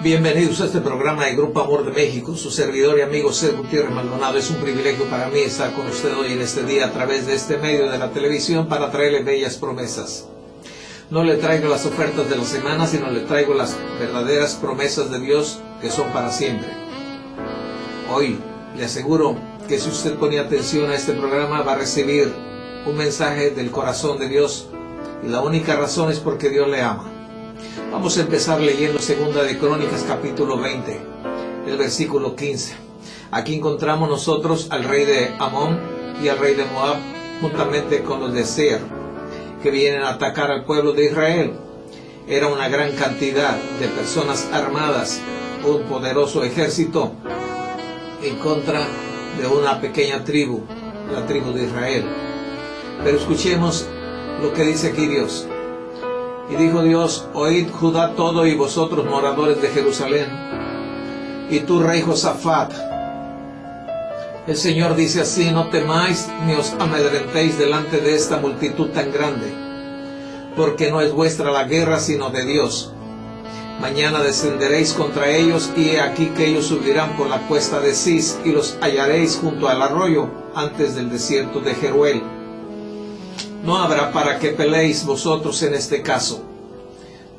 Bienvenidos a este programa de Grupo Amor de México. Su servidor y amigo César Gutiérrez Maldonado. Es un privilegio para mí estar con usted hoy en este día a través de este medio de la televisión para traerle bellas promesas. No le traigo las ofertas de la semana, sino le traigo las verdaderas promesas de Dios que son para siempre. Hoy le aseguro que si usted pone atención a este programa va a recibir un mensaje del corazón de Dios, y la única razón es porque Dios le ama. Vamos a empezar leyendo Segunda de Crónicas capítulo 20, el versículo 15. Aquí encontramos nosotros al rey de Amón y al rey de Moab, juntamente con los de Seir, que vienen a atacar al pueblo de Israel. Era una gran cantidad de personas armadas, un poderoso ejército en contra de una pequeña tribu, la tribu de Israel. Pero escuchemos lo que dice aquí Dios. Y dijo Dios: oíd Judá todo y vosotros moradores de Jerusalén, y tú rey Josafat. El Señor dice así: no temáis ni os amedrentéis delante de esta multitud tan grande, porque no es vuestra la guerra sino de Dios. Mañana descenderéis contra ellos, y he aquí que ellos subirán por la cuesta de Cis, y los hallaréis junto al arroyo, antes del desierto de Jeruel. No habrá para que peleéis vosotros en este caso.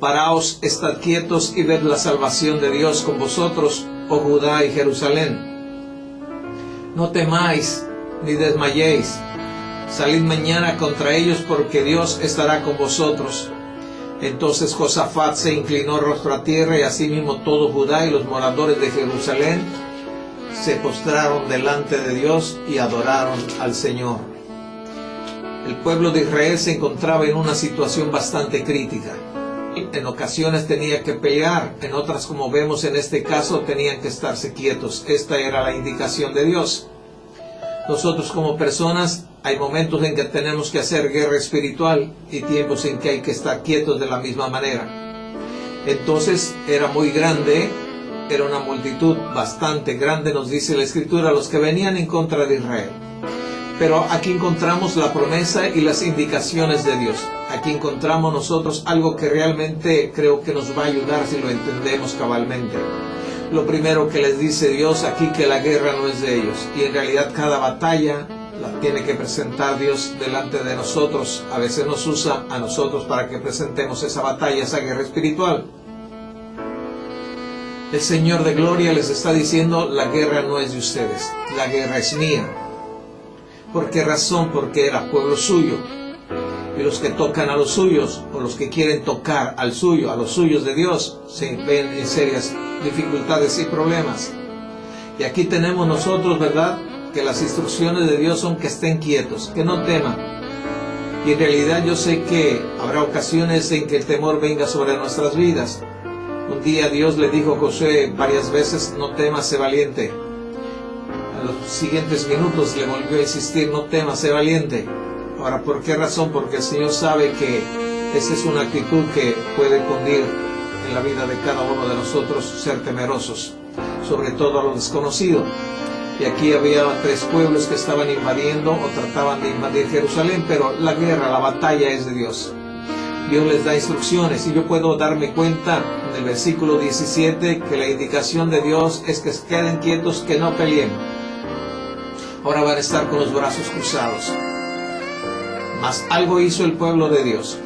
Paraos, estad quietos y ved la salvación de Dios con vosotros, oh Judá y Jerusalén. No temáis ni desmayéis. Salid mañana contra ellos, porque Dios estará con vosotros. Entonces Josafat se inclinó rostro a tierra, y asimismo todo Judá y los moradores de Jerusalén se postraron delante de Dios y adoraron al Señor. El pueblo de Israel se encontraba en una situación bastante crítica. En ocasiones tenía que pelear, en otras, como vemos en este caso, tenían que estarse quietos. Esta era la indicación de Dios. Nosotros como personas hay momentos en que tenemos que hacer guerra espiritual y tiempos en que hay que estar quietos de la misma manera. Entonces era muy grande, era una multitud bastante grande, nos dice la Escritura, los que venían en contra de Israel. Pero aquí encontramos la promesa y las indicaciones de Dios. Aquí encontramos nosotros algo que realmente creo que nos va a ayudar si lo entendemos cabalmente. Lo primero que les dice Dios aquí, que la guerra no es de ellos. Y en realidad cada batalla la tiene que presentar Dios delante de nosotros. A veces nos usa a nosotros para que presentemos esa batalla, esa guerra espiritual. El Señor de Gloria les está diciendo: la guerra no es de ustedes, la guerra es mía. ¿Por qué razón? Porque era pueblo suyo. Y los que tocan a los suyos, o los que quieren tocar al suyo, a los suyos de Dios, se ven en serias dificultades y problemas. Y aquí tenemos nosotros, ¿verdad?, que las instrucciones de Dios son que estén quietos, que no teman. Y en realidad yo sé que habrá ocasiones en que el temor venga sobre nuestras vidas. Un día Dios le dijo a Josué varias veces: no temas, sé valiente. A los siguientes minutos le volvió a insistir: no temas, sé valiente. Ahora, ¿por qué razón? Porque el Señor sabe que esa es una actitud que puede cundir en la vida de cada uno de nosotros, ser temerosos, sobre todo a lo desconocido. Y aquí había 3 pueblos que estaban invadiendo o trataban de invadir Jerusalén, pero la guerra, la batalla es de Dios. Dios les da instrucciones, y yo puedo darme cuenta en el versículo 17 que la indicación de Dios es que queden quietos, que no peleen. Ahora van a estar con los brazos cruzados. Mas algo hizo el pueblo de Dios,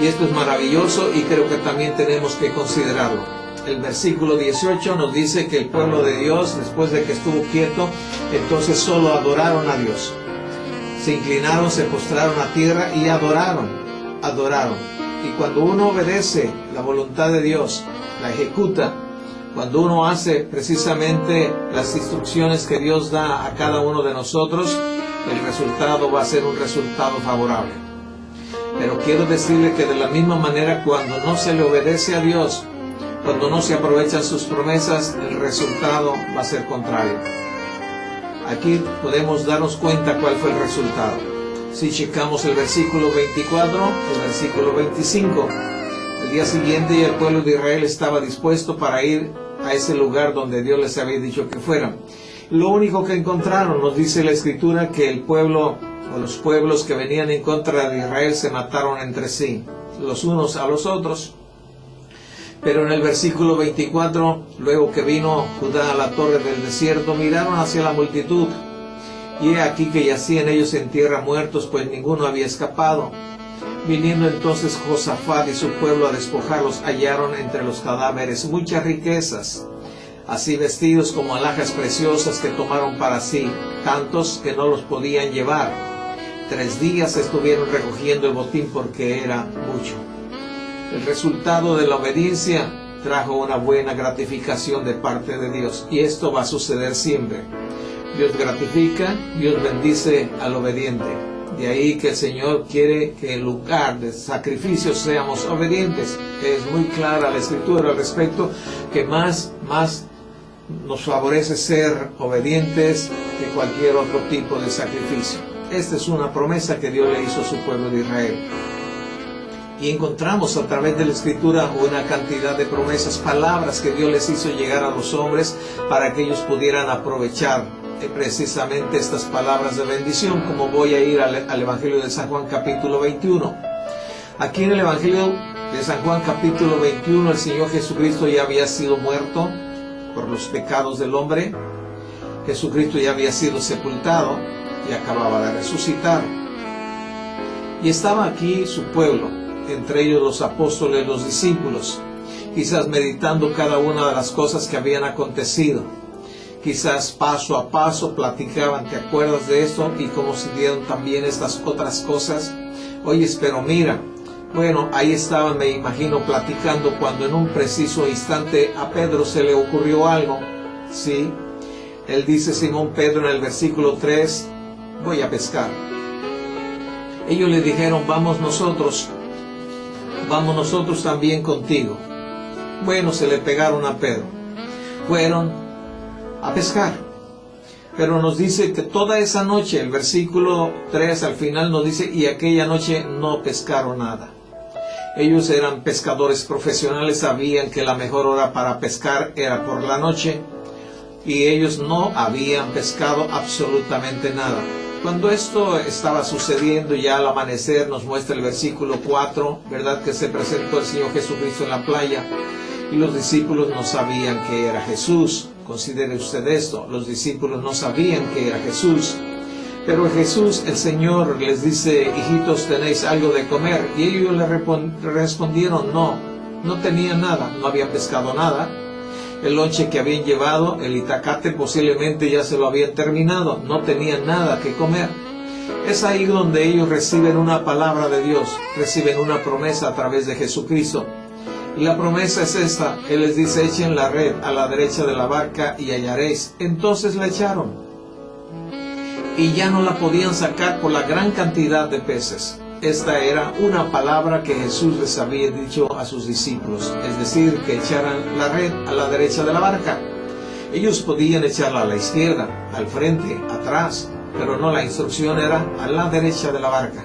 y esto es maravilloso y creo que también tenemos que considerarlo. El versículo 18 nos dice que el pueblo de Dios, después de que estuvo quieto, entonces solo adoraron a Dios. Se inclinaron, se postraron a tierra y adoraron. Y cuando uno obedece la voluntad de Dios, la ejecuta, cuando uno hace precisamente las instrucciones que Dios da a cada uno de nosotros, el resultado va a ser un resultado favorable. Pero quiero decirle que de la misma manera, cuando no se le obedece a Dios, cuando no se aprovechan sus promesas, el resultado va a ser contrario. Aquí podemos darnos cuenta cuál fue el resultado. Si checamos el versículo 24, el versículo 25, el día siguiente ya el pueblo de Israel estaba dispuesto para ir a ese lugar donde Dios les había dicho que fueran. Lo único que encontraron, nos dice la Escritura, que el pueblo o los pueblos que venían en contra de Israel se mataron entre sí, los unos a los otros. Pero en el versículo 24, luego que vino Judá a la torre del desierto, miraron hacia la multitud, y he aquí que yacían ellos en tierra muertos, pues ninguno había escapado. Viniendo entonces Josafat y su pueblo a despojarlos, hallaron entre los cadáveres muchas riquezas, así vestidos como alhajas preciosas que tomaron para sí, tantos que no los podían llevar. 3 días estuvieron recogiendo el botín porque era mucho. El resultado de la obediencia trajo una buena gratificación de parte de Dios, y esto va a suceder siempre. Dios gratifica, Dios bendice al obediente. De ahí que el Señor quiere que en lugar de sacrificios seamos obedientes. Es muy clara la Escritura al respecto, que más nos favorece ser obedientes que cualquier otro tipo de sacrificio. Esta es una promesa que Dios le hizo a su pueblo de Israel. Y encontramos a través de la Escritura una cantidad de promesas, palabras que Dios les hizo llegar a los hombres para que ellos pudieran aprovechar precisamente estas palabras de bendición, como voy a ir al Evangelio de San Juan capítulo 21. Aquí en el Evangelio de San Juan capítulo 21, el Señor Jesucristo ya había sido muerto por los pecados del hombre. Jesucristo ya había sido sepultado y acababa de resucitar. Y estaba aquí su pueblo, entre ellos los apóstoles, los discípulos, quizás meditando cada una de las cosas que habían acontecido. Quizás paso a paso platicaban, ¿te acuerdas de esto? Y cómo se dieron también estas otras cosas. Oye, pero mira, bueno, ahí estaban, me imagino, platicando cuando en un preciso instante a Pedro se le ocurrió algo. ¿Sí? Él dice, Simón Pedro, en el versículo 3, voy a pescar. Ellos le dijeron, vamos nosotros también contigo. Bueno, se le pegaron a Pedro. Fueron a pescar. Pero nos dice que toda esa noche, el versículo 3 al final nos dice, y aquella noche no pescaron nada. Ellos eran pescadores profesionales, sabían que la mejor hora para pescar era por la noche, y ellos no habían pescado absolutamente nada. Cuando esto estaba sucediendo, ya al amanecer, nos muestra el versículo 4, ¿verdad? Que se presentó el Señor Jesucristo en la playa, y los discípulos no sabían que era Jesús. Considere usted esto, los discípulos no sabían que era Jesús. Pero Jesús, el Señor, les dice, hijitos, ¿tenéis algo de comer? Y ellos le respondieron, no tenían nada, no habían pescado nada. El lonche que habían llevado, el itacate, posiblemente ya se lo habían terminado, no tenían nada que comer. Es ahí donde ellos reciben una palabra de Dios, reciben una promesa a través de Jesucristo. Y la promesa es esta, Él les dice, echen la red a la derecha de la barca y hallaréis. Entonces la echaron. Y ya no la podían sacar por la gran cantidad de peces. Esta era una palabra que Jesús les había dicho a sus discípulos, es decir, que echaran la red a la derecha de la barca. Ellos podían echarla a la izquierda, al frente, atrás, pero no, la instrucción era a la derecha de la barca.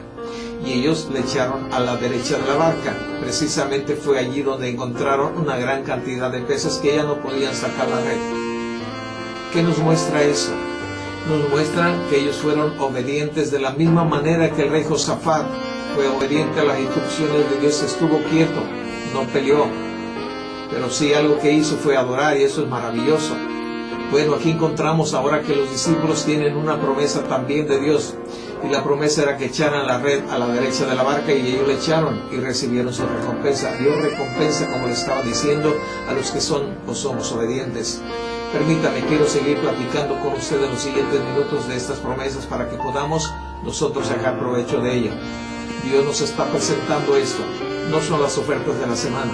Y ellos le echaron a la derecha de la barca. Precisamente fue allí donde encontraron una gran cantidad de peces que ya no podían sacar la red. ¿Qué nos muestra eso? Nos muestra que ellos fueron obedientes de la misma manera que el rey Josafat fue obediente a las instrucciones de Dios, estuvo quieto, no peleó. Pero sí algo que hizo fue adorar, y eso es maravilloso. Bueno, aquí encontramos ahora que los discípulos tienen una promesa también de Dios. Y la promesa era que echaran la red a la derecha de la barca, y ellos le echaron y recibieron su recompensa. Dios recompensa, como le estaba diciendo, a los que son o somos obedientes. Permítame, quiero seguir platicando con ustedes los siguientes minutos de estas promesas para que podamos nosotros sacar provecho de ella. Dios nos está presentando esto. No son las ofertas de la semana,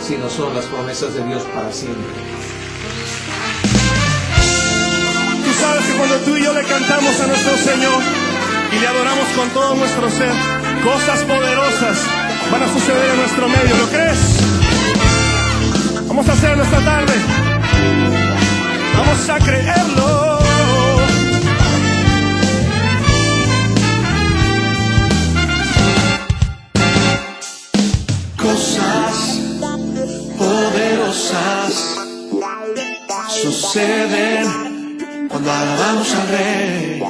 sino son las promesas de Dios para siempre. Tú sabes que cuando tú y yo le cantamos a nuestro Señor y le adoramos con todo nuestro ser, cosas poderosas van a suceder en nuestro medio. ¿Lo crees? Vamos a hacerlo esta tarde. Vamos a creerlo. Cosas poderosas suceden cuando alabamos al Rey.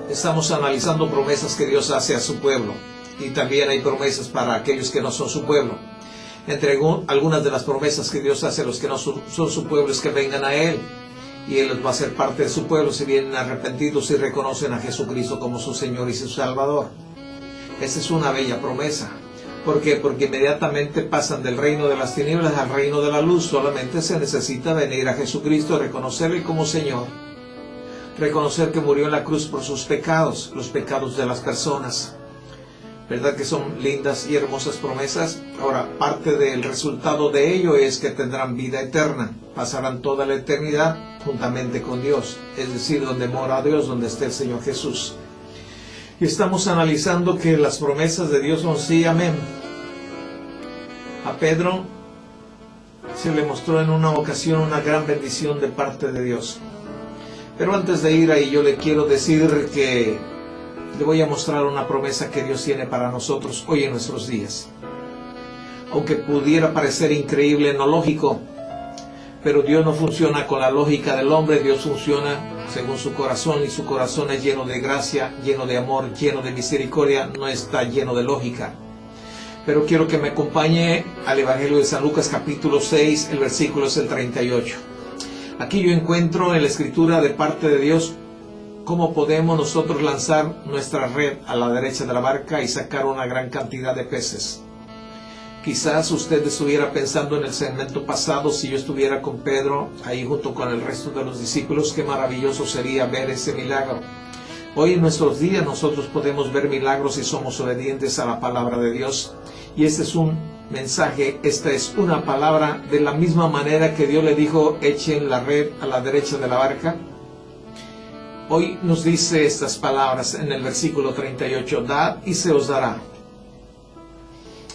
Estamos analizando promesas que Dios hace a su pueblo, y también hay promesas para aquellos que no son su pueblo. Entre algunas de las promesas que Dios hace a los que no son su pueblo es que vengan a Él, y Él les va a ser parte de su pueblo si vienen arrepentidos y reconocen a Jesucristo como su Señor y su Salvador. Esa es una bella promesa. ¿Por qué? Porque inmediatamente pasan del reino de las tinieblas al reino de la luz. Solamente se necesita venir a Jesucristo, reconocerle como Señor, reconocer que murió en la cruz por sus pecados, los pecados de las personas. ¿Verdad que son lindas y hermosas promesas? Ahora, parte del resultado de ello es que tendrán vida eterna. Pasarán toda la eternidad juntamente con Dios, es decir, donde mora Dios, donde esté el Señor Jesús. Y estamos analizando que las promesas de Dios son sí, amén. A Pedro se le mostró en una ocasión una gran bendición de parte de Dios. Pero antes de ir ahí, yo le quiero decir que le voy a mostrar una promesa que Dios tiene para nosotros hoy en nuestros días. Aunque pudiera parecer increíble, no lógico, pero Dios no funciona con la lógica del hombre. Dios funciona según su corazón, y su corazón es lleno de gracia, lleno de amor, lleno de misericordia, no está lleno de lógica. Pero quiero que me acompañe al Evangelio de San Lucas capítulo 6, el versículo es el 38. Aquí yo encuentro en la Escritura de parte de Dios cómo podemos nosotros lanzar nuestra red a la derecha de la barca y sacar una gran cantidad de peces. Quizás usted estuviera pensando en el segmento pasado, si yo estuviera con Pedro ahí junto con el resto de los discípulos, qué maravilloso sería ver ese milagro. Hoy en nuestros días nosotros podemos ver milagros si somos obedientes a la palabra de Dios. Y este es un mensaje, esta es una palabra, de la misma manera que Dios le dijo, echen la red a la derecha de la barca. Hoy nos dice estas palabras en el versículo 38, dad y se os dará.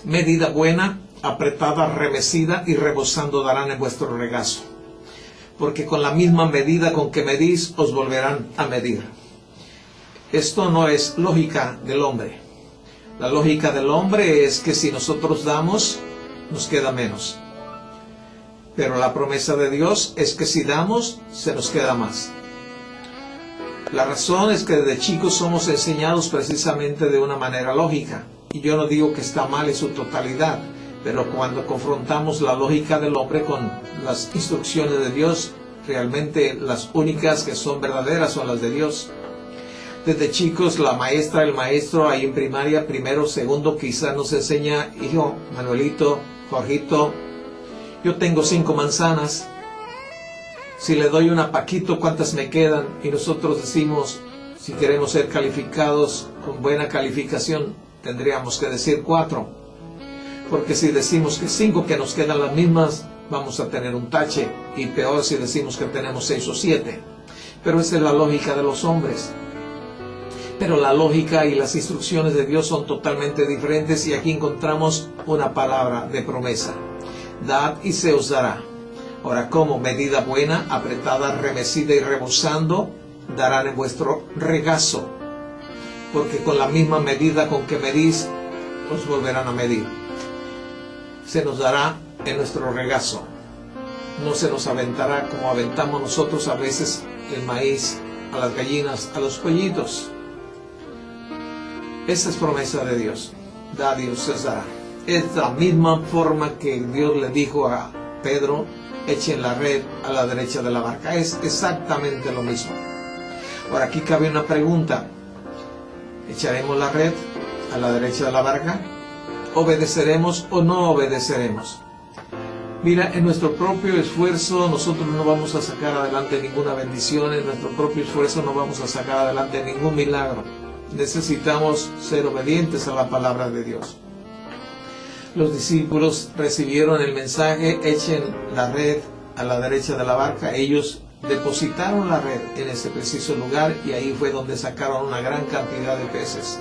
Medida buena, apretada, remecida y rebosando darán en vuestro regazo. Porque con la misma medida con que medís, os volverán a medir. Esto no es lógica del hombre. La lógica del hombre es que si nosotros damos, nos queda menos. Pero la promesa de Dios es que si damos, se nos queda más. La razón es que desde chicos somos enseñados precisamente de una manera lógica. Y yo no digo que está mal en su totalidad, pero cuando confrontamos la lógica del hombre con las instrucciones de Dios, realmente las únicas que son verdaderas son las de Dios. Desde chicos la maestra, el maestro ahí en primaria, primero, segundo, quizás nos enseña, hijo, Manuelito, Jorgito, yo tengo 5 manzanas, si le doy una a Paquito, ¿cuántas me quedan? Y nosotros decimos, si queremos ser calificados con buena calificación, tendríamos que decir 4. Porque si decimos que 5 que nos quedan las mismas, vamos a tener un tache. Y peor si decimos que tenemos 6 o 7. Pero esa es la lógica de los hombres. Pero la lógica y las instrucciones de Dios son totalmente diferentes. Y aquí encontramos una palabra de promesa. Dad y se os dará. Ahora, como medida buena, apretada, remecida y rebosando, darán en vuestro regazo. Porque con la misma medida con que medís, os volverán a medir. Se nos dará en nuestro regazo. No se nos aventará como aventamos nosotros a veces el maíz a las gallinas, a los pollitos. Esa es promesa de Dios. Da Dios se os dará. Es la misma forma que Dios le dijo a Pedro, echen la red a la derecha de la barca. Es exactamente lo mismo. Ahora aquí cabe una pregunta. ¿Echaremos la red a la derecha de la barca? ¿Obedeceremos o no obedeceremos? Mira, en nuestro propio esfuerzo nosotros no vamos a sacar adelante ninguna bendición, en nuestro propio esfuerzo no vamos a sacar adelante ningún milagro. Necesitamos ser obedientes a la palabra de Dios. Los discípulos recibieron el mensaje, echen la red a la derecha de la barca. Ellos depositaron la red en ese preciso lugar y ahí fue donde sacaron una gran cantidad de peces.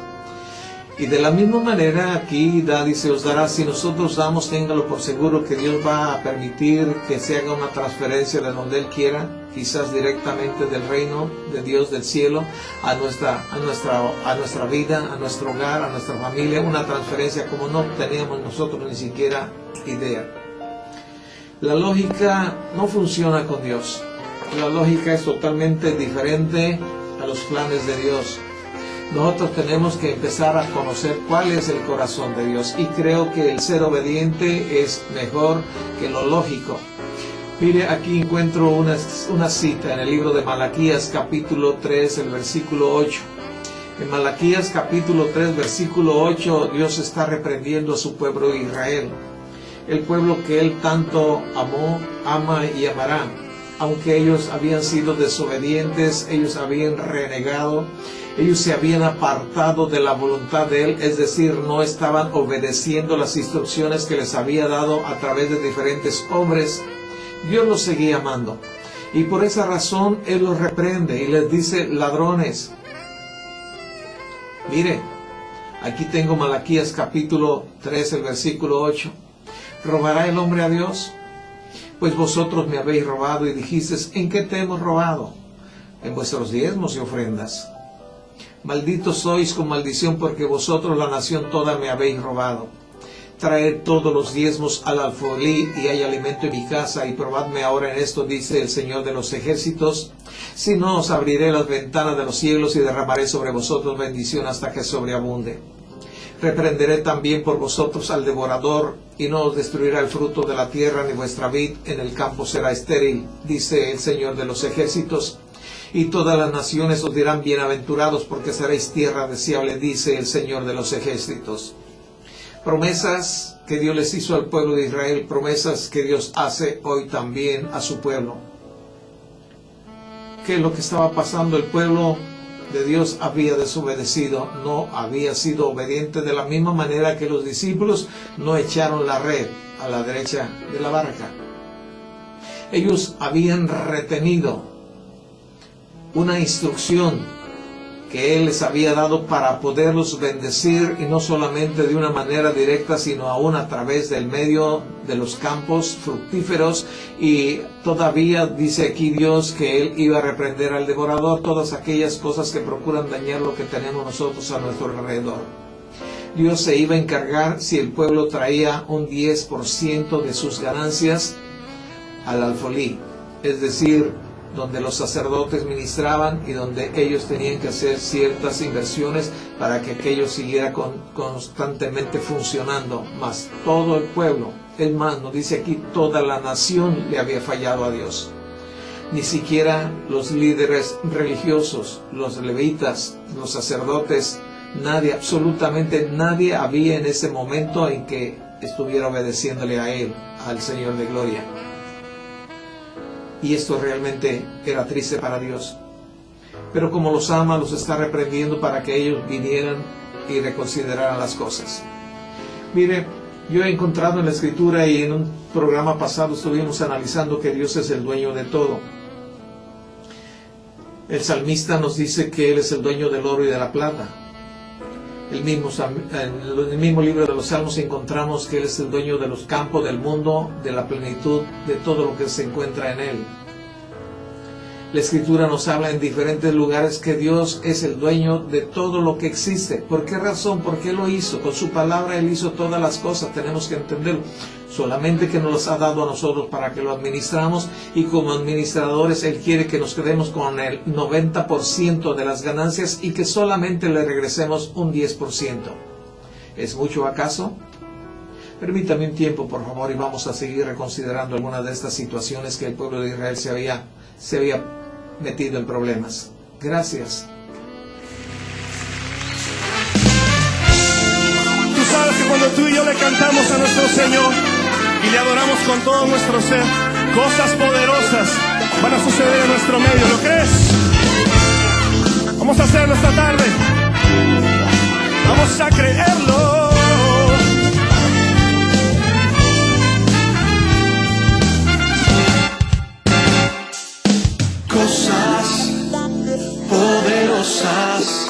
Y de la misma manera aquí dad y se os dará. Si nosotros damos, téngalo por seguro que Dios va a permitir que se haga una transferencia de donde Él quiera, quizás directamente del reino de Dios del cielo a nuestra vida, a nuestro hogar, a nuestra familia, una transferencia como no teníamos nosotros ni siquiera idea. La lógica no funciona con Dios. La lógica es totalmente diferente a los planes de Dios. Nosotros tenemos que empezar a conocer cuál es el corazón de Dios, y creo que el ser obediente es mejor que lo lógico. Mire, aquí encuentro una cita en el libro de Malaquías capítulo 3, el versículo 8. En Malaquías capítulo 3, versículo 8, Dios está reprendiendo a su pueblo Israel, el pueblo que Él tanto amó, ama y amará. Aunque ellos habían sido desobedientes, ellos habían renegado, ellos se habían apartado de la voluntad de Él, es decir, no estaban obedeciendo las instrucciones que les había dado a través de diferentes hombres, Dios los seguía amando. Y por esa razón Él los reprende y les dice: ladrones. Mire, aquí tengo Malaquías capítulo 3, el versículo 8. ¿Robará el hombre a Dios? Pues vosotros me habéis robado, y dijisteis: ¿en qué te hemos robado? En vuestros diezmos y ofrendas. Malditos sois con maldición, porque vosotros, la nación toda, me habéis robado. Traed todos los diezmos al alfolí, y hay alimento en mi casa, y probadme ahora en esto, dice el Señor de los ejércitos. Si no, os abriré las ventanas de los cielos y derramaré sobre vosotros bendición hasta que sobreabunde. Reprenderé también por vosotros al devorador, y no os destruirá el fruto de la tierra, ni vuestra vid en el campo será estéril, dice el Señor de los ejércitos. Y todas las naciones os dirán: bienaventurados, porque seréis tierra deseable, dice el Señor de los ejércitos. Promesas que Dios les hizo al pueblo de Israel, promesas que Dios hace hoy también a su pueblo. ¿Qué es lo que estaba pasando? El pueblo de Dios había desobedecido, no había sido obediente, de la misma manera que los discípulos no echaron la red a la derecha de la barca. Ellos habían retenido una instrucción que Él les había dado para poderlos bendecir, y no solamente de una manera directa, sino aún a través del medio de los campos fructíferos. Y todavía dice aquí Dios que Él iba a reprender al devorador, todas aquellas cosas que procuran dañar lo que tenemos nosotros a nuestro alrededor. Dios se iba a encargar si el pueblo traía un 10% de sus ganancias al alfolí, es decir, donde los sacerdotes ministraban y donde ellos tenían que hacer ciertas inversiones para que aquello siguiera constantemente funcionando. Mas todo el pueblo, es más, nos dice aquí, toda la nación le había fallado a Dios. Ni siquiera los líderes religiosos, los levitas, los sacerdotes, nadie, absolutamente nadie había en ese momento en que estuviera obedeciéndole a Él, al Señor de gloria. Y esto realmente era triste para Dios. Pero como los ama, los está reprendiendo para que ellos vinieran y reconsideraran las cosas. Mire, yo he encontrado en la Escritura, y en un programa pasado estuvimos analizando que Dios es el dueño de todo. El salmista nos dice que Él es el dueño del oro y de la plata. En el mismo libro de los Salmos encontramos que Él es el dueño de los campos, del mundo, de la plenitud, de todo lo que se encuentra en Él. La Escritura nos habla en diferentes lugares que Dios es el dueño de todo lo que existe. ¿Por qué razón? Porque Él lo hizo. Con su palabra Él hizo todas las cosas. Tenemos que entenderlo. Solamente que nos los ha dado a nosotros para que lo administramos, y como administradores Él quiere que nos quedemos con el 90% de las ganancias y que solamente le regresemos un 10%. ¿Es mucho acaso? Permítame un tiempo, por favor, y vamos a seguir reconsiderando algunas de estas situaciones que el pueblo de Israel se había metido en problemas. Gracias. Tú sabes que cuando tú y yo le cantamos a nuestro Señor y le adoramos con todo nuestro ser, cosas poderosas van a suceder en nuestro medio. ¿Lo crees? Vamos a hacerlo esta tarde. Vamos a creerlo. Cosas poderosas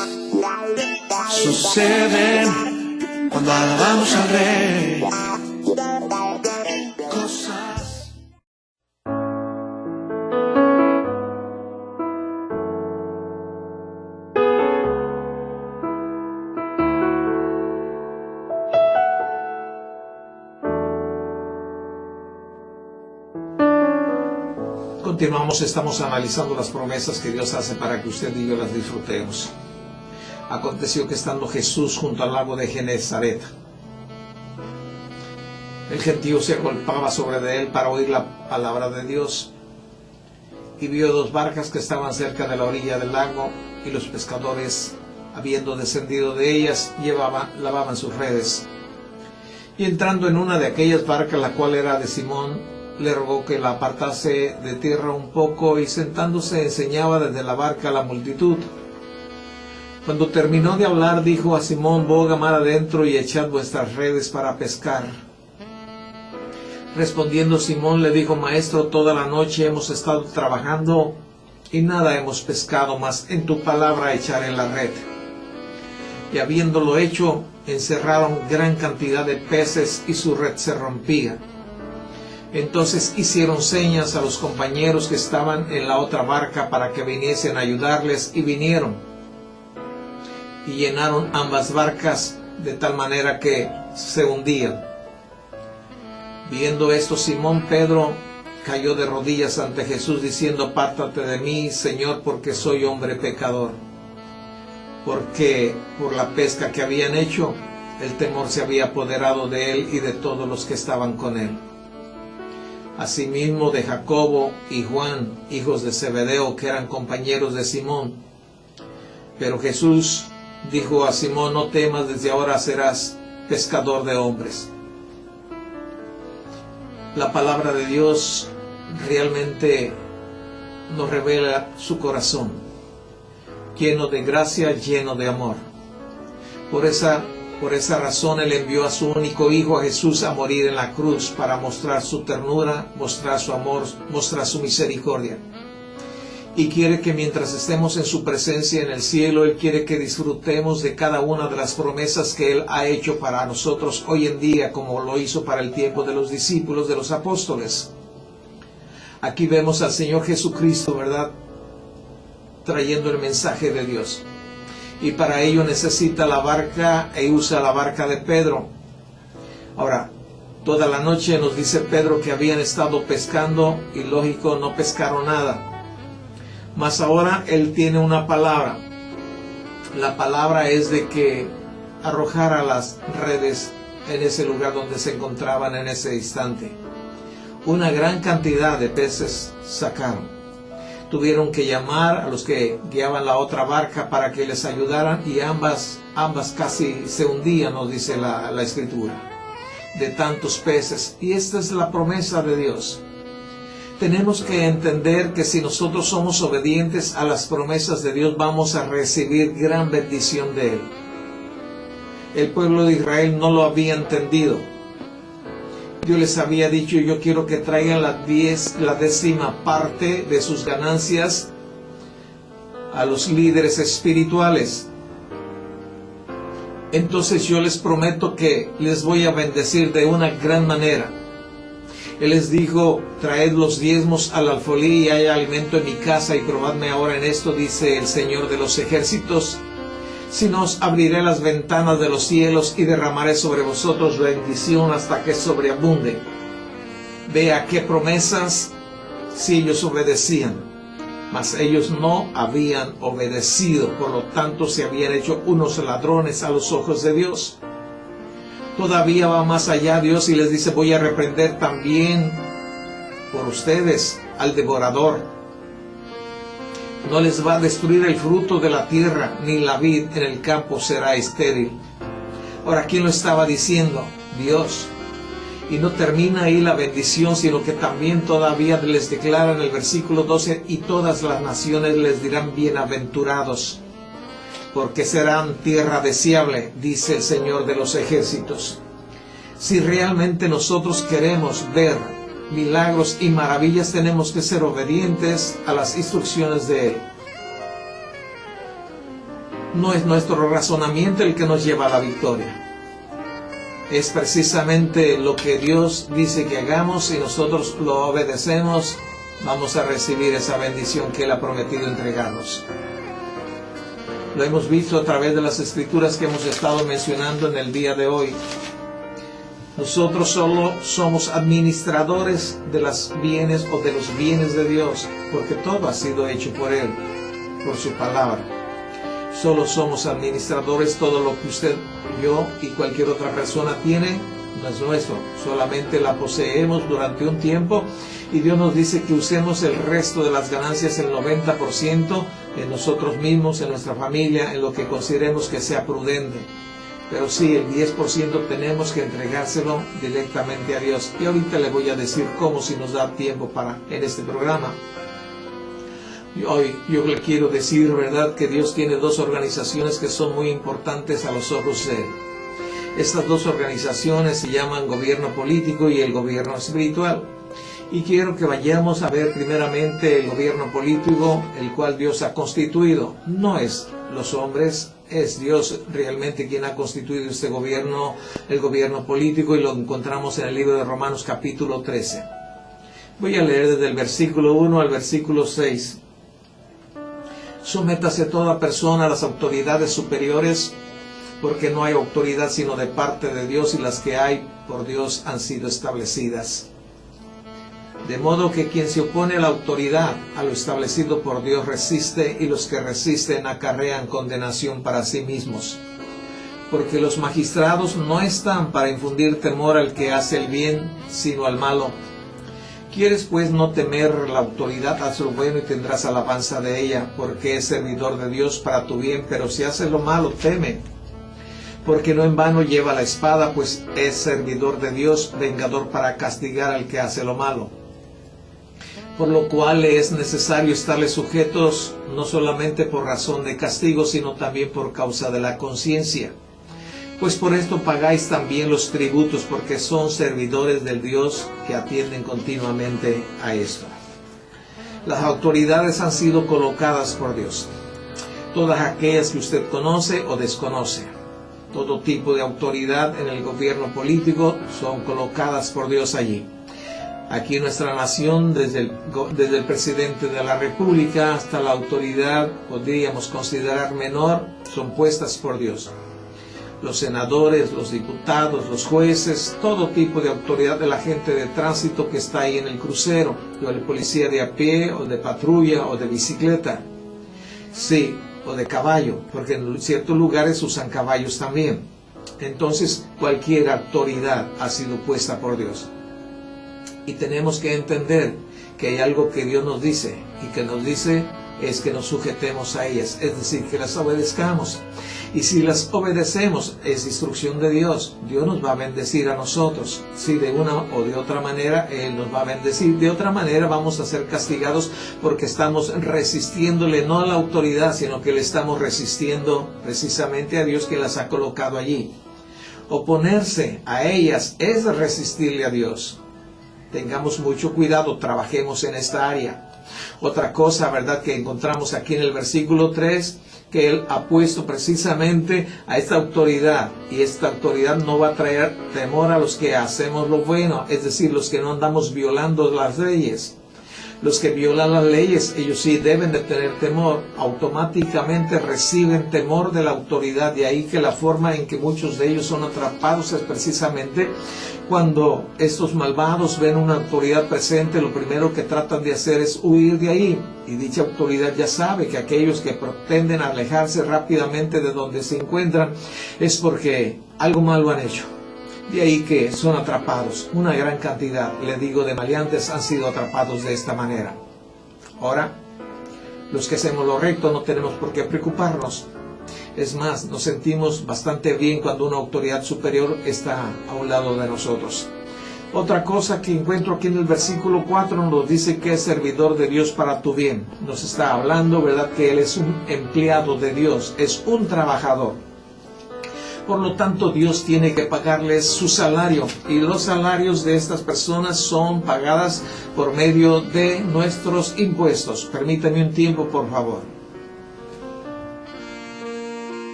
suceden cuando alabamos al Rey. Cosas. Continuamos, estamos analizando las promesas que Dios hace para que usted y yo las disfrutemos. Aconteció que estando Jesús junto al lago de Genezaret, el gentío se agolpaba sobre de él para oír la palabra de Dios, y vio dos barcas que estaban cerca de la orilla del lago, y los pescadores, habiendo descendido de ellas, lavaban sus redes. Y entrando en una de aquellas barcas, la cual era de Simón, le rogó que la apartase de tierra un poco, y sentándose enseñaba desde la barca a la multitud. Cuando terminó de hablar, dijo a Simón: boga mar adentro y echad vuestras redes para pescar. Respondiendo Simón le dijo: Maestro, toda la noche hemos estado trabajando y nada hemos pescado, mas en tu palabra echaré la red. Y habiéndolo hecho, encerraron gran cantidad de peces y su red se rompía. Entonces hicieron señas a los compañeros que estaban en la otra barca para que viniesen a ayudarles, y vinieron y llenaron ambas barcas de tal manera que se hundían. Viendo esto, Simón Pedro cayó de rodillas ante Jesús, diciendo: apártate de mí, Señor, porque soy hombre pecador. Porque por la pesca que habían hecho, el temor se había apoderado de él y de todos los que estaban con él. Asimismo de Jacobo y Juan, hijos de Zebedeo, que eran compañeros de Simón. Pero Jesús dijo a Simón: no temas, desde ahora serás pescador de hombres. La palabra de Dios realmente nos revela su corazón, lleno de gracia, lleno de amor. Por esa razón Él envió a su único Hijo, a Jesús, a morir en la cruz para mostrar su ternura, mostrar su amor, mostrar su misericordia. Y quiere que mientras estemos en su presencia en el cielo, Él quiere que disfrutemos de cada una de las promesas que Él ha hecho para nosotros hoy en día, como lo hizo para el tiempo de los discípulos, de los apóstoles. Aquí vemos al Señor Jesucristo, ¿verdad?, trayendo el mensaje de Dios. Y para ello necesita la barca, e usa la barca de Pedro. Ahora, toda la noche nos dice Pedro que habían estado pescando, y lógico, no pescaron nada. Mas ahora Él tiene una palabra. La palabra es de que arrojara las redes en ese lugar donde se encontraban en ese instante. Una gran cantidad de peces sacaron. Tuvieron que llamar a los que guiaban la otra barca para que les ayudaran, y ambas casi se hundían, nos dice la Escritura, de tantos peces. Y esta es la promesa de Dios. Tenemos que entender que si nosotros somos obedientes a las promesas de Dios, vamos a recibir gran bendición de Él. El pueblo de Israel no lo había entendido. Dios les había dicho: yo quiero que traigan la 10ª parte de sus ganancias a los líderes espirituales. Entonces yo les prometo que les voy a bendecir de una gran manera. Él les dijo: traed los diezmos al alfolí, y hay alimento en mi casa, y probadme ahora en esto, dice el Señor de los ejércitos, si no os abriré las ventanas de los cielos y derramaré sobre vosotros bendición hasta que sobreabunde. Vea qué promesas, si ellos obedecían. Mas ellos no habían obedecido, por lo tanto se habían hecho unos ladrones a los ojos de Dios. Todavía va más allá Dios y les dice: voy a reprender también por ustedes al devorador. No les va a destruir el fruto de la tierra, ni la vid en el campo será estéril. Ahora, ¿quién lo estaba diciendo? Dios. Y no termina ahí la bendición, sino que también todavía les declara en el versículo 12: y todas las naciones les dirán bienaventurados, porque serán tierra deseable, dice el Señor de los ejércitos. Si realmente nosotros queremos ver milagros y maravillas, tenemos que ser obedientes a las instrucciones de Él. No es nuestro razonamiento el que nos lleva a la victoria. Es precisamente lo que Dios dice que hagamos, y nosotros lo obedecemos, vamos a recibir esa bendición que Él ha prometido entregarnos. Lo hemos visto a través de las escrituras que hemos estado mencionando en el día de hoy. Nosotros solo somos administradores de los bienes o de los bienes de Dios, porque todo ha sido hecho por Él, por su palabra. Solo somos administradores. Todo lo que usted, yo y cualquier otra persona tiene no es nuestro, solamente la poseemos durante un tiempo, y Dios nos dice que usemos el resto de las ganancias, el 90%, en nosotros mismos, en nuestra familia, en lo que consideremos que sea prudente. Pero sí, el 10% tenemos que entregárselo directamente a Dios. Y ahorita le voy a decir cómo, si nos da tiempo en este programa. Hoy yo le quiero decir, ¿verdad?, que Dios tiene dos organizaciones que son muy importantes a los ojos de Él. Estas dos organizaciones se llaman gobierno político y el gobierno espiritual. Y quiero que vayamos a ver primeramente el gobierno político, el cual Dios ha constituido. No es los hombres, es Dios realmente quien ha constituido este gobierno, el gobierno político, y lo encontramos en el libro de Romanos capítulo 13. Voy a leer desde el versículo 1 al versículo 6. Sométase toda persona a las autoridades superiores, porque no hay autoridad sino de parte de Dios, y las que hay por Dios han sido establecidas. De modo que quien se opone a la autoridad, a lo establecido por Dios, resiste, y los que resisten acarrean condenación para sí mismos. Porque los magistrados no están para infundir temor al que hace el bien, sino al malo. ¿Quieres pues no temer la autoridad? Haz lo bueno y tendrás alabanza de ella, porque es servidor de Dios para tu bien. Pero si haces lo malo, teme, porque no en vano lleva la espada, pues es servidor de Dios, vengador para castigar al que hace lo malo. Por lo cual es necesario estarles sujetos, no solamente por razón de castigo, sino también por causa de la conciencia. Pues por esto pagáis también los tributos, porque son servidores del Dios que atienden continuamente a esto. Las autoridades han sido colocadas por Dios, todas aquellas que usted conoce o desconoce. Todo tipo de autoridad en el gobierno político son colocadas por Dios allí. Aquí en nuestra nación, desde el presidente de la República hasta la autoridad, podríamos considerar menor, son puestas por Dios. Los senadores, los diputados, los jueces, todo tipo de autoridad, de la gente de tránsito que está ahí en el crucero, o el policía de a pie, o de patrulla, o de bicicleta. Sí, o de caballo, porque en ciertos lugares usan caballos también. Entonces, cualquier autoridad ha sido puesta por Dios. Y tenemos que entender que hay algo que Dios nos dice, y que nos dice es que nos sujetemos a ellas, es decir, que las obedezcamos. Y si las obedecemos, es instrucción de Dios. Dios nos va a bendecir a nosotros. Si de una o de otra manera, Él nos va a bendecir. De otra manera vamos a ser castigados, porque estamos resistiéndole no a la autoridad, sino que le estamos resistiendo precisamente a Dios, que las ha colocado allí. Oponerse a ellas es resistirle a Dios. Tengamos mucho cuidado, trabajemos en esta área. Otra cosa, ¿verdad?, que encontramos aquí en el versículo 3, que Él ha puesto precisamente a esta autoridad, y esta autoridad no va a traer temor a los que hacemos lo bueno, es decir, los que no andamos violando las leyes. Los que violan las leyes, ellos sí deben de tener temor, automáticamente reciben temor de la autoridad. De ahí que la forma en que muchos de ellos son atrapados es precisamente cuando estos malvados ven una autoridad presente, lo primero que tratan de hacer es huir de ahí. Y dicha autoridad ya sabe que aquellos que pretenden alejarse rápidamente de donde se encuentran es porque algo malo han hecho. De ahí que son atrapados. Una gran cantidad, le digo, de maleantes han sido atrapados de esta manera. Ahora, los que hacemos lo recto no tenemos por qué preocuparnos. Es más, nos sentimos bastante bien cuando una autoridad superior está a un lado de nosotros. Otra cosa que encuentro aquí en el versículo 4 nos dice que es servidor de Dios para tu bien. Nos está hablando, ¿verdad?, que Él es un empleado de Dios, es un trabajador. Por lo tanto, Dios tiene que pagarles su salario, y los salarios de estas personas son pagadas por medio de nuestros impuestos. Permítame un tiempo, por favor.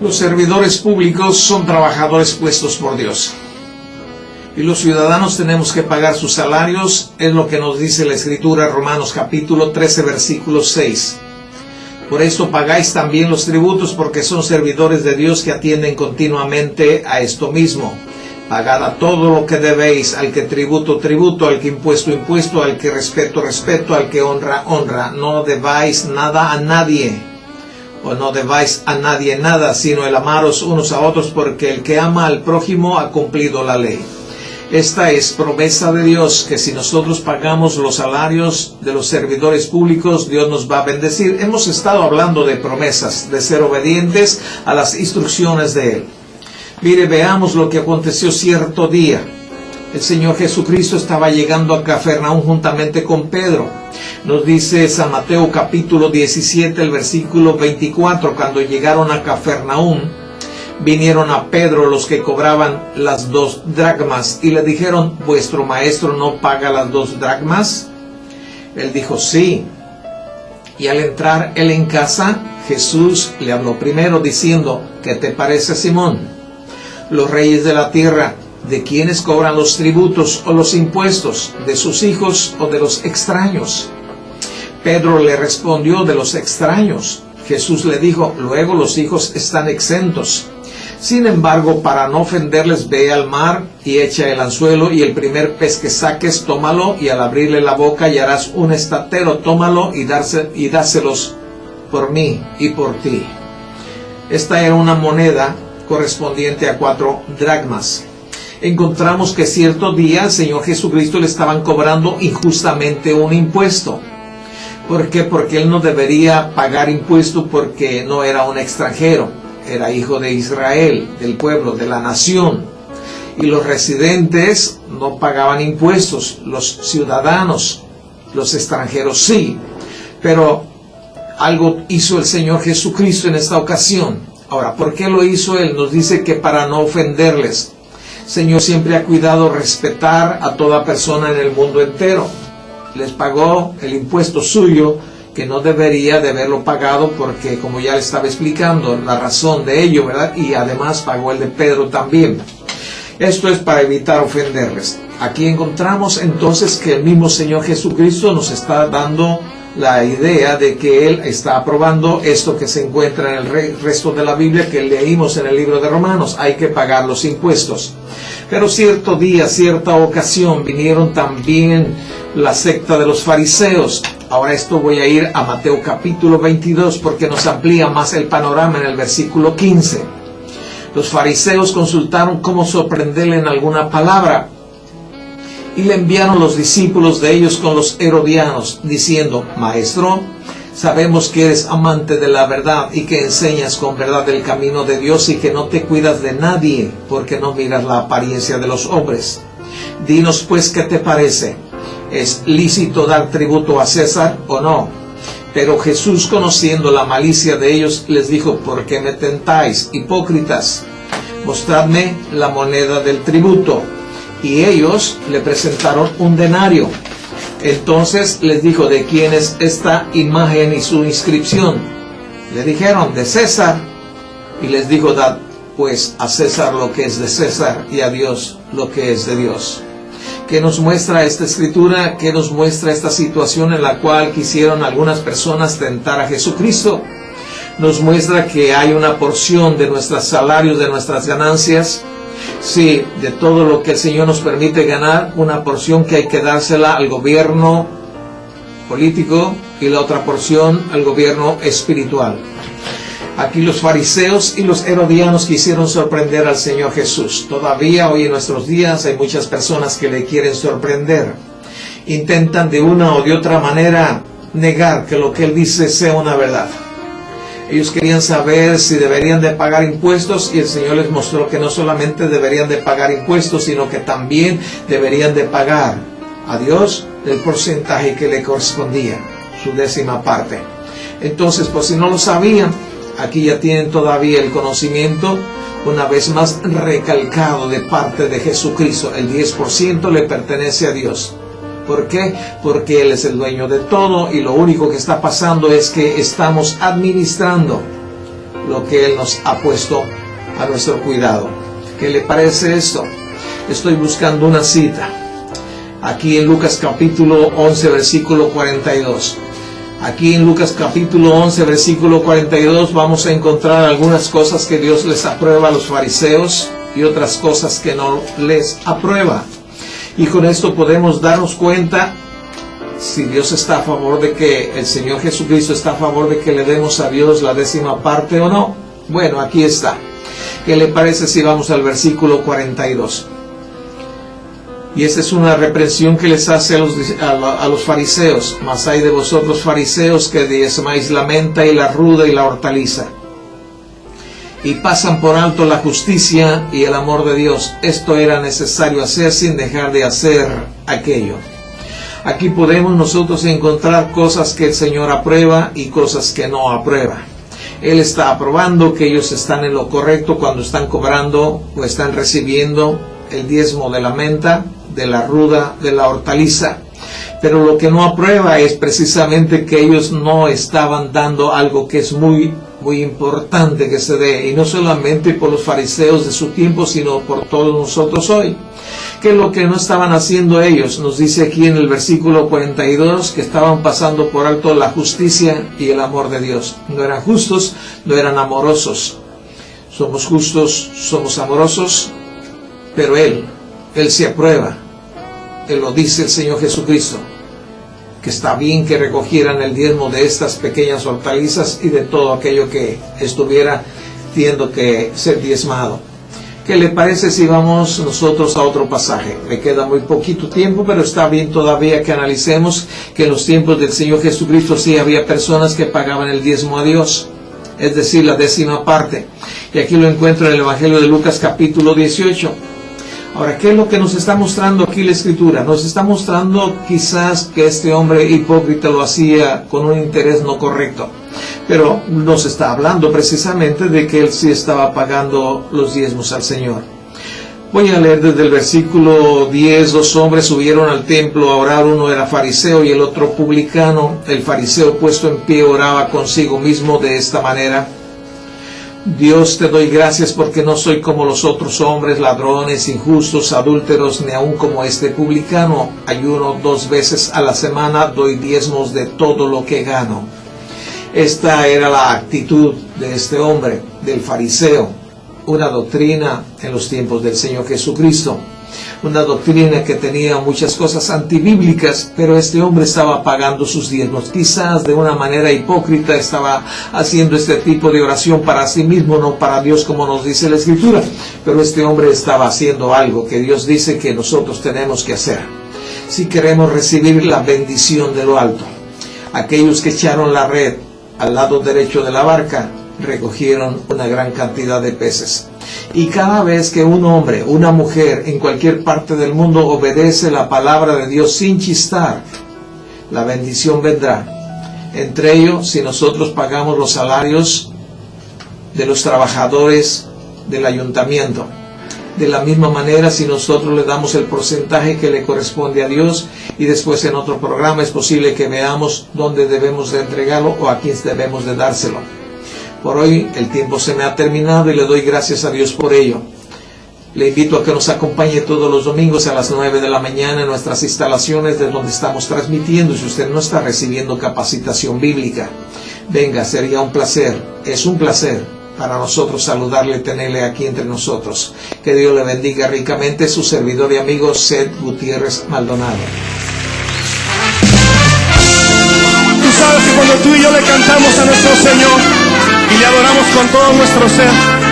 Los servidores públicos son trabajadores puestos por Dios. Y los ciudadanos tenemos que pagar sus salarios, es lo que nos dice la Escritura, Romanos capítulo 13, versículo 6. Por esto pagáis también los tributos, porque son servidores de Dios que atienden continuamente a esto mismo. Pagad a todo lo que debéis, al que tributo, tributo, al que impuesto, impuesto, al que respeto, respeto, al que honra, honra. No debáis nada a nadie, o no debáis a nadie nada, sino el amaros unos a otros, porque el que ama al prójimo ha cumplido la ley. Esta es promesa de Dios, que si nosotros pagamos los salarios de los servidores públicos, Dios nos va a bendecir. Hemos estado hablando de promesas, de ser obedientes a las instrucciones de Él. Mire, veamos lo que aconteció cierto día. El Señor Jesucristo estaba llegando a Cafarnaúm juntamente con Pedro. Nos dice San Mateo capítulo 17, el versículo 24, cuando llegaron a Cafarnaúm, vinieron a Pedro los que cobraban las 2 dracmas y le dijeron, ¿vuestro maestro no paga las 2 dracmas? Él dijo, sí. Y al entrar él en casa, Jesús le habló primero diciendo, ¿qué te parece, Simón? Los reyes de la tierra, ¿de quiénes cobran los tributos o los impuestos? ¿De sus hijos o de los extraños? Pedro le respondió, de los extraños. Jesús le dijo, luego los hijos están exentos. Sin embargo, para no ofenderles, ve al mar y echa el anzuelo, y el primer pez que saques, tómalo, y al abrirle la boca hallarás un estatero, tómalo y dáselos por mí y por ti. Esta era una moneda correspondiente a 4 dracmas. Encontramos que cierto día al Señor Jesucristo le estaban cobrando injustamente un impuesto. ¿Por qué? Porque él no debería pagar impuesto, porque no era un extranjero. Era hijo de Israel, del pueblo, de la nación. Y los residentes no pagaban impuestos, los ciudadanos, los extranjeros sí. Pero algo hizo el Señor Jesucristo en esta ocasión. Ahora, ¿por qué lo hizo Él? Nos dice que para no ofenderles. El Señor siempre ha cuidado respetar a toda persona en el mundo entero. Les pagó el impuesto suyo, que no debería de haberlo pagado, porque como ya le estaba explicando la razón de ello, ¿verdad? Y además pagó el de Pedro también. Esto es para evitar ofenderles. Aquí encontramos entonces que el mismo Señor Jesucristo nos está dando la idea de que Él está aprobando esto que se encuentra en el resto de la Biblia que leímos en el libro de Romanos. Hay que pagar los impuestos. Pero cierto día, cierta ocasión, vinieron también la secta de los fariseos. Ahora esto voy a ir a Mateo capítulo 22 porque nos amplía más el panorama en el versículo 15. Los fariseos consultaron cómo sorprenderle en alguna palabra y le enviaron los discípulos de ellos con los herodianos, diciendo, Maestro, sabemos que eres amante de la verdad y que enseñas con verdad el camino de Dios y que no te cuidas de nadie porque no miras la apariencia de los hombres. Dinos pues qué te parece. ¿Es lícito dar tributo a César o no? Pero Jesús, conociendo la malicia de ellos, les dijo, ¿por qué me tentáis, hipócritas? Mostradme la moneda del tributo. Y ellos le presentaron un denario. Entonces les dijo, ¿de quién es esta imagen y su inscripción? Le dijeron, de César. Y les dijo, dad pues a César lo que es de César y a Dios lo que es de Dios. ¿Qué nos muestra esta escritura? ¿Qué nos muestra esta situación en la cual quisieron algunas personas tentar a Jesucristo? Nos muestra que hay una porción de nuestros salarios, de nuestras ganancias, sí, de todo lo que el Señor nos permite ganar, una porción que hay que dársela al gobierno político y la otra porción al gobierno espiritual. Aquí los fariseos y los herodianos quisieron sorprender al Señor Jesús. Todavía hoy en nuestros días hay muchas personas que le quieren sorprender. Intentan de una o de otra manera negar que lo que Él dice sea una verdad. Ellos querían saber si deberían de pagar impuestos y el Señor les mostró que no solamente deberían de pagar impuestos, sino que también deberían de pagar a Dios el porcentaje que le correspondía, su 10ª parte. Entonces, por si no lo sabían, aquí ya tienen todavía el conocimiento, una vez más recalcado de parte de Jesucristo. El 10% le pertenece a Dios. ¿Por qué? Porque Él es el dueño de todo y lo único que está pasando es que estamos administrando lo que Él nos ha puesto a nuestro cuidado. ¿Qué le parece esto? Estoy buscando una cita. Aquí en Lucas capítulo 11, versículo 42. Aquí en Lucas capítulo 11, versículo 42 vamos a encontrar algunas cosas que Dios les aprueba a los fariseos y otras cosas que no les aprueba. Y con esto podemos darnos cuenta si Dios está a favor de que el Señor Jesucristo está a favor de que le demos a Dios la 10ª parte o no. Bueno, aquí está. ¿Qué le parece si vamos al versículo 42? Y esta es una reprensión que les hace a los fariseos. Mas hay de vosotros fariseos que diezmáis la menta y la ruda y la hortaliza, y pasan por alto la justicia y el amor de Dios. Esto era necesario hacer sin dejar de hacer aquello. Aquí podemos nosotros encontrar cosas que el Señor aprueba y cosas que no aprueba. Él está aprobando que ellos están en lo correcto cuando están cobrando o están recibiendo el diezmo de la menta, de la ruda, de la hortaliza. Pero lo que no aprueba es precisamente que ellos no estaban dando algo que es muy importante que se dé, y no solamente por los fariseos de su tiempo, sino por todos nosotros hoy. Que lo que no estaban haciendo ellos, nos dice aquí en el versículo 42, que estaban pasando por alto la justicia y el amor de Dios. No eran justos, no eran amorosos. Somos justos, somos amorosos, pero Él se aprueba. Él lo dice el Señor Jesucristo, que está bien que recogieran el diezmo de estas pequeñas hortalizas y de todo aquello que estuviera teniendo que ser diezmado. ¿Qué le parece si vamos nosotros a otro pasaje? Me queda muy poquito tiempo, pero está bien todavía que analicemos que en los tiempos del Señor Jesucristo sí había personas que pagaban el diezmo a Dios, es decir, la 10ª parte. Y aquí lo encuentro en el Evangelio de Lucas capítulo 18. Ahora, ¿qué es lo que nos está mostrando aquí la Escritura? Nos está mostrando quizás que este hombre hipócrita lo hacía con un interés no correcto, pero nos está hablando precisamente de que él sí estaba pagando los diezmos al Señor. Voy a leer desde el versículo 10. 2 hombres subieron al templo a orar, uno era fariseo y el otro publicano. El fariseo, puesto en pie, oraba consigo mismo de esta manera: Dios, te doy gracias porque no soy como los otros hombres, ladrones, injustos, adúlteros, ni aun como este publicano. Ayuno 2 veces a la semana, doy diezmos de todo lo que gano. Esta era la actitud de este hombre, del fariseo, una doctrina en los tiempos del Señor Jesucristo. Una doctrina que tenía muchas cosas antibíblicas, pero este hombre estaba pagando sus diezmos. Quizás de una manera hipócrita estaba haciendo este tipo de oración para sí mismo, no para Dios, como nos dice la Escritura. Pero este hombre estaba haciendo algo que Dios dice que nosotros tenemos que hacer si queremos recibir la bendición de lo alto. Aquellos que echaron la red al lado derecho de la barca recogieron una gran cantidad de peces. Y cada vez que un hombre, una mujer en cualquier parte del mundo obedece la palabra de Dios sin chistar, la bendición vendrá. Entre ellos, si nosotros pagamos los salarios de los trabajadores del ayuntamiento, de la misma manera si nosotros le damos el porcentaje que le corresponde a Dios, y después en otro programa es posible que veamos dónde debemos de entregarlo o a quién debemos de dárselo. Por hoy el tiempo se me ha terminado y le doy gracias a Dios por ello. Le invito a que nos acompañe todos los domingos a las 9 de la mañana en nuestras instalaciones de donde estamos transmitiendo. Si usted no está recibiendo capacitación bíblica, venga, sería un placer, es un placer para nosotros saludarle, tenerle aquí entre nosotros. Que Dios le bendiga ricamente. Su servidor y amigo Seth Gutiérrez Maldonado. Tú sabes que cuando tú y yo le cantamos a nuestro Señor y le adoramos con todo nuestro ser,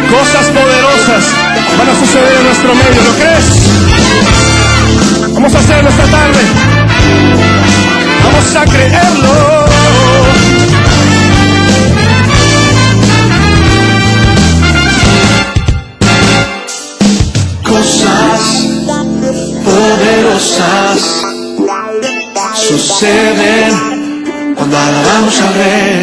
cosas poderosas van a suceder en nuestro medio. ¿Lo crees? Vamos a hacerlo esta tarde. Vamos a creerlo. Cosas poderosas suceden cuando alabamos al Rey.